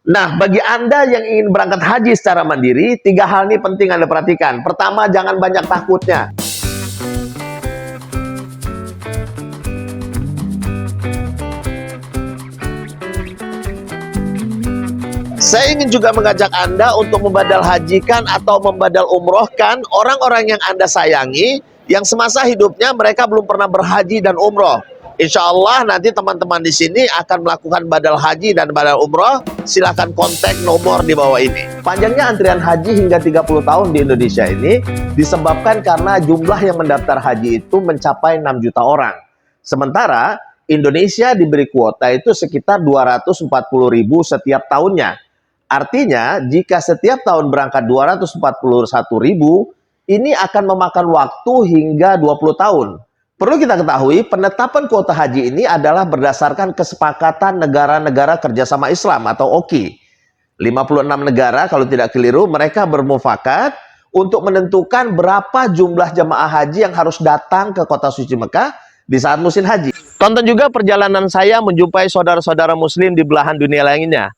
Nah, bagi Anda yang ingin berangkat haji secara mandiri, 3 hal ini penting Anda perhatikan. Pertama, jangan banyak takutnya. Saya ingin juga mengajak Anda untuk membadal hajikan atau membadal umrohkan orang-orang yang Anda sayangi, yang semasa hidupnya mereka belum pernah berhaji dan umroh. Insya Allah nanti teman-teman di sini akan melakukan badal haji dan badal umroh. Silahkan kontak nomor di bawah ini. Panjangnya antrian haji hingga 30 tahun di Indonesia ini disebabkan karena jumlah yang mendaftar haji itu mencapai 6 juta orang. Sementara Indonesia diberi kuota itu sekitar 240.000 setiap tahunnya. Artinya jika setiap tahun berangkat 241.000, ini akan memakan waktu hingga 20 tahun. Perlu kita ketahui, penetapan kuota haji ini adalah berdasarkan kesepakatan negara-negara kerjasama Islam atau OKI. 56 negara kalau tidak keliru, mereka bermufakat untuk menentukan berapa jumlah jemaah haji yang harus datang ke kota suci Mekah di saat musim haji. Tonton juga perjalanan saya menjumpai saudara-saudara muslim di belahan dunia lainnya.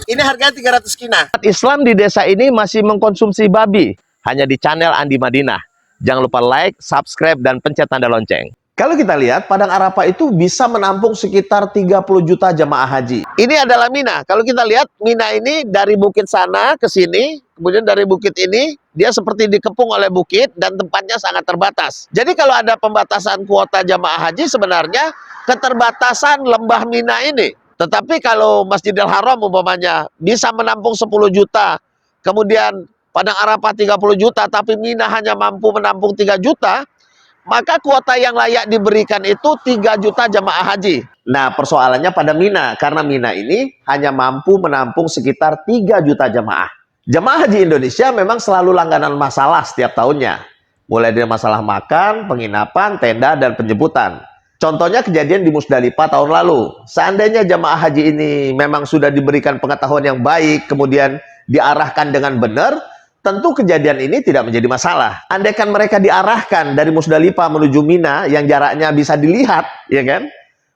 Ini harganya 300 kina. Islam di desa ini masih mengkonsumsi babi, hanya di channel Andi Madinah. Jangan lupa like, subscribe, dan pencet tanda lonceng. Kalau kita lihat, Padang Arafah itu bisa menampung sekitar 30 juta jemaah haji. Ini adalah Mina. Kalau kita lihat, Mina ini dari bukit sana ke sini, kemudian dari bukit ini, dia seperti dikepung oleh bukit dan tempatnya sangat terbatas. Jadi kalau ada pembatasan kuota jemaah haji, sebenarnya keterbatasan lembah Mina ini. Tetapi kalau Masjidil Haram umpamanya bisa menampung 10 juta, kemudian Padang Arafah 30 juta, tapi Mina hanya mampu menampung 3 juta, maka kuota yang layak diberikan itu 3 juta jemaah haji. Nah, persoalannya pada Mina, karena Mina ini hanya mampu menampung sekitar 3 juta jemaah. Jemaah haji Indonesia memang selalu langganan masalah setiap tahunnya. Mulai dari masalah makan, penginapan, tenda, dan penjemputan. Contohnya kejadian di Musdalifah tahun lalu. Seandainya jemaah haji ini memang sudah diberikan pengetahuan yang baik, kemudian diarahkan dengan benar, tentu kejadian ini tidak menjadi masalah. Andaikan mereka diarahkan dari Musdalifah menuju Mina yang jaraknya bisa dilihat, ya kan?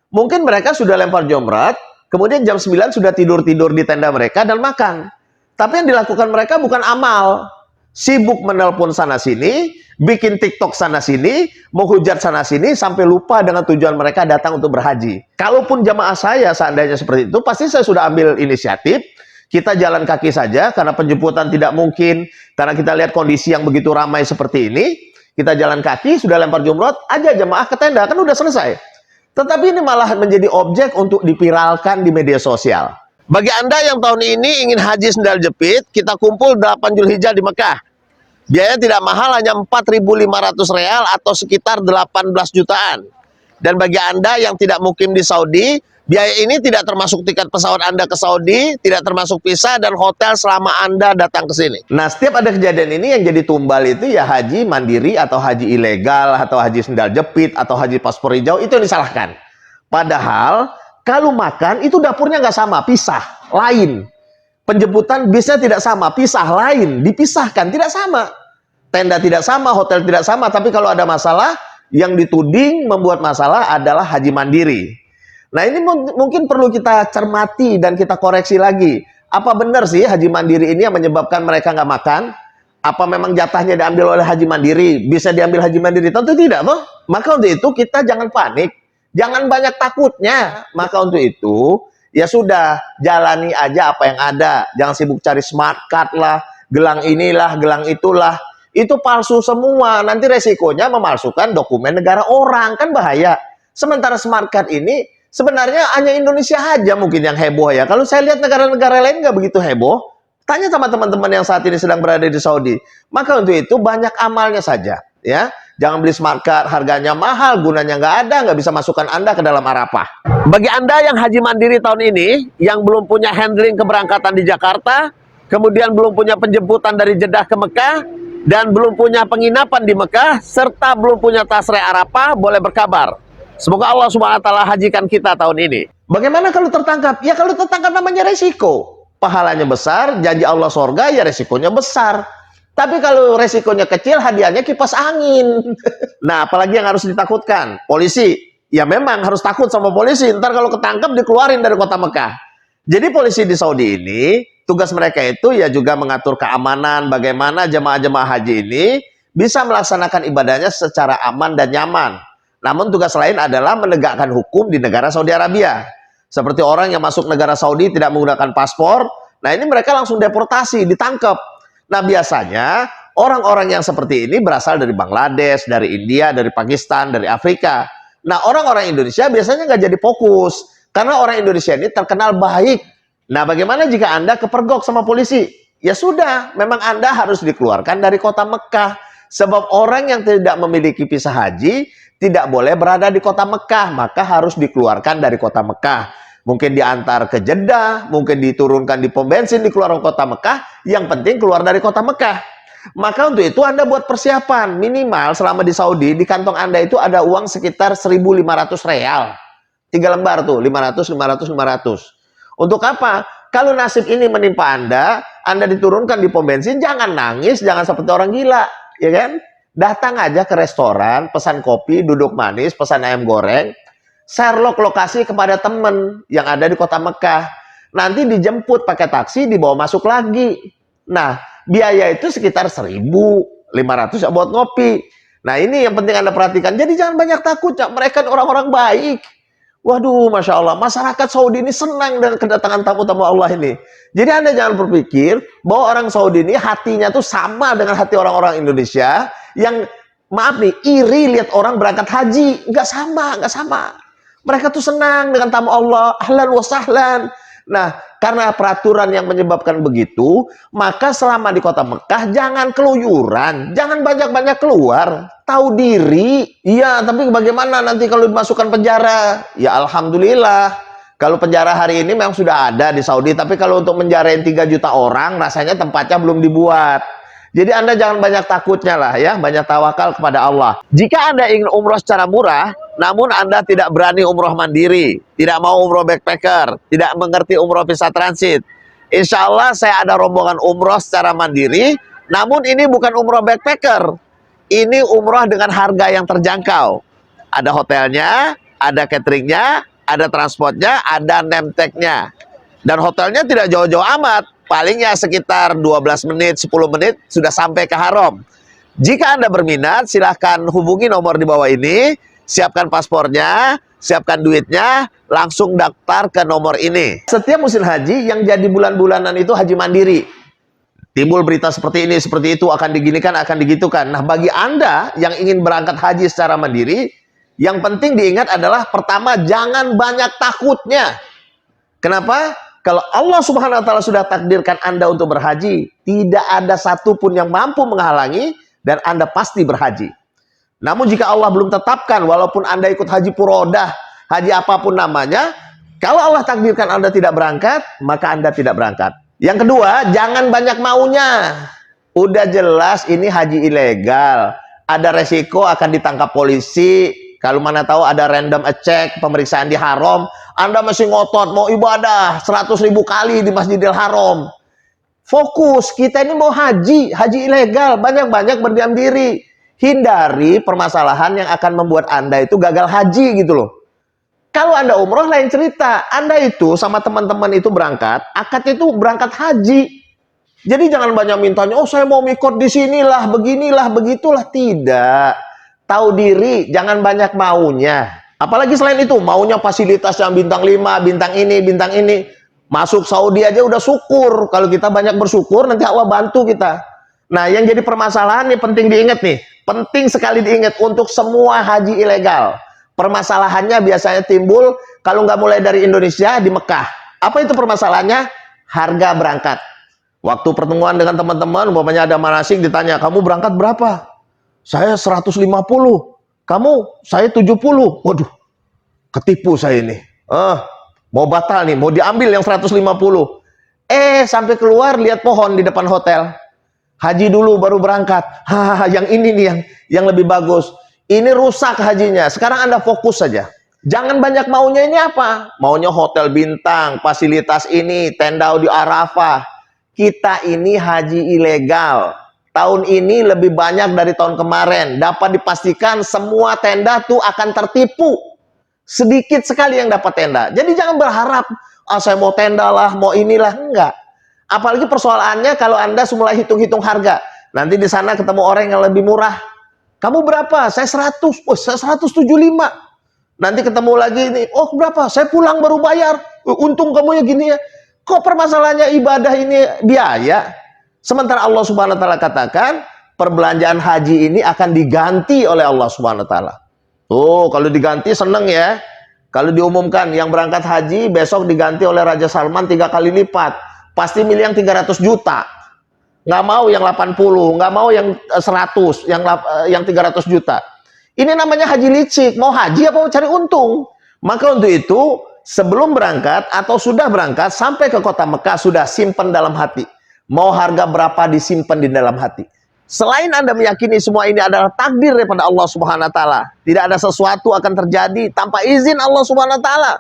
Mungkin mereka sudah lempar jomrat, kemudian jam 9 sudah tidur-tidur di tenda mereka dan makan. Tapi yang dilakukan mereka bukan amal. Sibuk menelpon sana-sini, bikin TikTok sana-sini, menghujat sana-sini, sampai lupa dengan tujuan mereka datang untuk berhaji. Kalaupun jamaah saya seandainya seperti itu, pasti saya sudah ambil inisiatif. Kita jalan kaki saja, karena penjemputan tidak mungkin, karena kita lihat kondisi yang begitu ramai seperti ini, kita jalan kaki, sudah lempar jumroh, aja jemaah ke tenda, kan udah selesai. Tetapi ini malah menjadi objek untuk dipiralkan di media sosial. Bagi Anda yang tahun ini ingin haji sendal jepit, kita kumpul 8 Zulhijjah di Mekah. Biaya tidak mahal, hanya 4.500 real atau sekitar 18 jutaan. Dan bagi Anda yang tidak mukim di Saudi, biaya ini tidak termasuk tiket pesawat Anda ke Saudi, tidak termasuk visa dan hotel selama Anda datang ke sini. Nah, setiap ada kejadian ini yang jadi tumbal itu ya haji mandiri atau haji ilegal atau haji sendal jepit atau haji paspor hijau, itu yang disalahkan. Padahal kalau makan itu dapurnya nggak sama, pisah, lain. Penjemputan bisnya tidak sama, pisah, lain, dipisahkan, tidak sama. Tenda tidak sama, hotel tidak sama, tapi kalau ada masalah, yang dituding membuat masalah adalah haji mandiri. Nah, ini mungkin perlu kita cermati dan kita koreksi lagi. Apa benar sih haji mandiri ini yang menyebabkan mereka nggak makan? Apa memang jatahnya diambil oleh haji mandiri? Bisa diambil haji mandiri? Tentu tidak, toh. Maka untuk itu kita jangan panik, jangan banyak takutnya. Maka untuk itu ya sudah, jalani aja apa yang ada. Jangan sibuk cari smart card lah, gelang inilah, gelang itulah. Itu palsu semua. Nanti resikonya memalsukan dokumen negara orang, kan bahaya. Sementara smart card ini sebenarnya hanya Indonesia aja mungkin yang heboh ya. Kalau saya lihat negara-negara lain nggak begitu heboh. Tanya sama teman-teman yang saat ini sedang berada di Saudi. Maka untuk itu banyak amalnya saja, ya. Jangan beli smart card, harganya mahal, gunanya nggak ada, nggak bisa masukkan Anda ke dalam Arafah. Bagi Anda yang haji mandiri tahun ini, yang belum punya handling keberangkatan di Jakarta, kemudian belum punya penjemputan dari Jeddah ke Mekah, dan belum punya penginapan di Mekah, serta belum punya tasreh Arafah, boleh berkabar. Semoga Allah Subhanahu wa Ta'ala hajikan kita tahun ini. Bagaimana kalau tertangkap? Ya kalau tertangkap namanya resiko. Pahalanya besar, janji Allah sorga, ya resikonya besar. Tapi kalau resikonya kecil, hadiahnya kipas angin. Nah, apalagi yang harus ditakutkan? Polisi. Ya memang harus takut sama polisi. Ntar kalau ketangkap dikeluarin dari kota Mekah. Jadi polisi di Saudi ini, tugas mereka itu ya juga mengatur keamanan, bagaimana jemaah-jemaah haji ini bisa melaksanakan ibadahnya secara aman dan nyaman. Namun tugas lain adalah menegakkan hukum di negara Saudi Arabia. Seperti orang yang masuk negara Saudi tidak menggunakan paspor, nah ini mereka langsung deportasi, ditangkap. Nah biasanya orang-orang yang seperti ini berasal dari Bangladesh, dari India, dari Pakistan, dari Afrika. Nah orang-orang Indonesia biasanya nggak jadi fokus. Karena orang Indonesia ini terkenal baik. Nah, bagaimana jika Anda kepergok sama polisi? Ya sudah, memang Anda harus dikeluarkan dari kota Mekah. Sebab orang yang tidak memiliki visa haji tidak boleh berada di kota Mekah, maka harus dikeluarkan dari kota Mekah. Mungkin diantar ke Jeddah, mungkin diturunkan di pom bensin di keluar kota Mekah, yang penting keluar dari kota Mekah. Maka untuk itu Anda buat persiapan, minimal selama di Saudi, di kantong Anda itu ada uang sekitar 1.500 real. 3 lembar tuh, 500, 500, 500. Untuk apa? Kalau nasib ini menimpa Anda diturunkan di pom bensin, jangan nangis, jangan seperti orang gila, ya kan? Datang aja ke restoran, pesan kopi, duduk manis, pesan ayam goreng, share lokasi kepada teman yang ada di kota Mekah. Nanti dijemput pakai taksi, dibawa masuk lagi. Nah, biaya itu sekitar 1.500 buat ngopi. Nah, ini yang penting Anda perhatikan. Jadi jangan banyak takut, mereka orang-orang baik. Waduh, Masya Allah, masyarakat Saudi ini senang dengan kedatangan tamu-tamu Allah ini. Jadi Anda jangan berpikir bahwa orang Saudi ini hatinya tuh sama dengan hati orang-orang Indonesia yang, maaf nih, iri lihat orang berangkat haji. Nggak sama, nggak sama. Mereka tuh senang dengan tamu Allah, ahlan wa sahlan. Nah, karena peraturan yang menyebabkan begitu, maka selama di kota Mekah jangan keluyuran, jangan banyak-banyak keluar, tahu diri. Iya, tapi bagaimana nanti kalau dimasukkan penjara? Ya alhamdulillah, kalau penjara hari ini memang sudah ada di Saudi, tapi kalau untuk menjarain 3 juta orang, rasanya tempatnya belum dibuat. Jadi Anda jangan banyak takutnya lah ya, banyak tawakal kepada Allah. Jika Anda ingin umroh secara murah, namun Anda tidak berani umroh mandiri, tidak mau umroh backpacker, tidak mengerti umroh visa transit, insya Allah saya ada rombongan umroh secara mandiri, namun ini bukan umroh backpacker, ini umroh dengan harga yang terjangkau. Ada hotelnya, ada cateringnya, ada transportnya, ada name tag-nya. Dan hotelnya tidak jauh-jauh amat, palingnya sekitar 12 menit, 10 menit sudah sampai ke haram. Jika Anda berminat, silahkan hubungi nomor di bawah ini, siapkan paspornya, siapkan duitnya, langsung daftar ke nomor ini. Setiap musim haji yang jadi bulan-bulanan itu haji mandiri. Timbul berita seperti ini, seperti itu, akan diginikan, akan digitukan. Nah, bagi Anda yang ingin berangkat haji secara mandiri, yang penting diingat adalah, pertama, jangan banyak takutnya. Kenapa? Kalau Allah Subhanahu wa Ta'ala sudah takdirkan Anda untuk berhaji, tidak ada satupun yang mampu menghalangi, dan Anda pasti berhaji. Namun jika Allah belum tetapkan, walaupun Anda ikut haji furodah, haji apapun namanya, kalau Allah takdirkan Anda tidak berangkat, maka Anda tidak berangkat. Yang kedua, jangan banyak maunya. Udah jelas ini haji ilegal. Ada resiko akan ditangkap polisi. Kalau mana tahu ada random check, pemeriksaan di haram, Anda masih ngotot mau ibadah 100.000 kali di Masjidil Haram. Fokus, kita ini mau haji, haji ilegal, banyak-banyak berdiam diri. Hindari permasalahan yang akan membuat Anda itu gagal haji gitu loh. Kalau Anda umroh lain cerita, Anda itu sama teman-teman itu berangkat, akad itu berangkat haji. Jadi jangan banyak mintanya, oh saya mau mikot di sinilah, beginilah, begitulah. Tidak. Tahu diri, jangan banyak maunya. Apalagi selain itu, maunya fasilitas yang bintang 5, bintang ini, bintang ini. Masuk Saudi aja udah syukur. Kalau kita banyak bersyukur, nanti Allah bantu kita. Nah, yang jadi permasalahan nih penting diingat nih. Penting sekali diingat untuk semua haji ilegal. Permasalahannya biasanya timbul kalau nggak mulai dari Indonesia, di Mekah. Apa itu permasalahannya? Harga berangkat. Waktu pertemuan dengan teman-teman, umpamanya ada manasik, ditanya, kamu berangkat berapa? Saya 150. Kamu? Saya 70. Waduh, ketipu saya ini. Mau batal nih, mau diambil yang 150. Sampai keluar lihat pohon di depan hotel. Haji dulu baru berangkat. Yang ini nih yang lebih bagus. Ini rusak hajinya. Sekarang Anda fokus saja. Jangan banyak maunya ini apa? Maunya hotel bintang, fasilitas ini, tenda di Arafah. Kita ini haji ilegal. Tahun ini lebih banyak dari tahun kemarin. Dapat dipastikan semua tenda tuh akan tertipu. Sedikit sekali yang dapat tenda. Jadi jangan berharap, saya mau tenda lah, mau inilah. Enggak. Apalagi persoalannya kalau Anda mulai hitung-hitung harga. Nanti di sana ketemu orang yang lebih murah. Kamu berapa? Saya 100. Oh, saya 175. Nanti ketemu lagi ini. Oh, berapa? Saya pulang baru bayar. Untung kamu ya gini ya. Kok permasalahannya ibadah ini biaya? Sementara Allah Subhanahu wa taala katakan, perbelanjaan haji ini akan diganti oleh Allah Subhanahu wa taala. Oh, kalau diganti seneng ya. Kalau diumumkan yang berangkat haji besok diganti oleh Raja Salman 3 kali lipat. Pasti milih yang 300 juta. Nggak mau yang 80, nggak mau yang 100, yang 300 juta. Ini namanya haji licik. Mau haji apa mau cari untung? Maka untuk itu, sebelum berangkat atau sudah berangkat sampai ke kota Mekah sudah simpan dalam hati. Mau harga berapa disimpan di dalam hati. Selain Anda meyakini semua ini adalah takdir daripada Allah Subhanahu wa taala, tidak ada sesuatu akan terjadi tanpa izin Allah Subhanahu wa taala.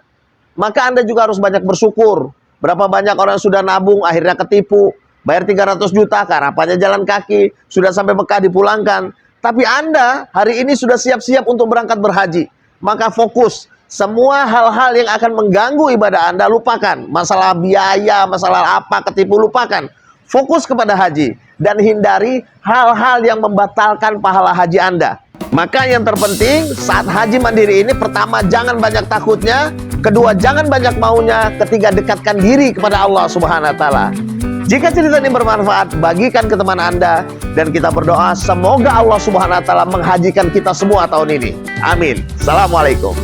Maka Anda juga harus banyak bersyukur. Berapa banyak orang sudah nabung akhirnya ketipu, bayar 300 juta, harapannya jalan kaki, sudah sampai Mekah dipulangkan. Tapi Anda hari ini sudah siap-siap untuk berangkat berhaji. Maka fokus. Semua hal-hal yang akan mengganggu ibadah Anda lupakan. Masalah biaya, masalah apa, ketipu lupakan. Fokus kepada haji dan hindari hal-hal yang membatalkan pahala haji Anda. Maka yang terpenting saat haji mandiri ini, pertama jangan banyak takutnya, kedua jangan banyak maunya, ketiga dekatkan diri kepada Allah Subhanahu wa taala. Jika cerita ini bermanfaat, bagikan ke teman Anda dan kita berdoa semoga Allah Subhanahu wa taala menghajikan kita semua tahun ini. Amin. Assalamualaikum.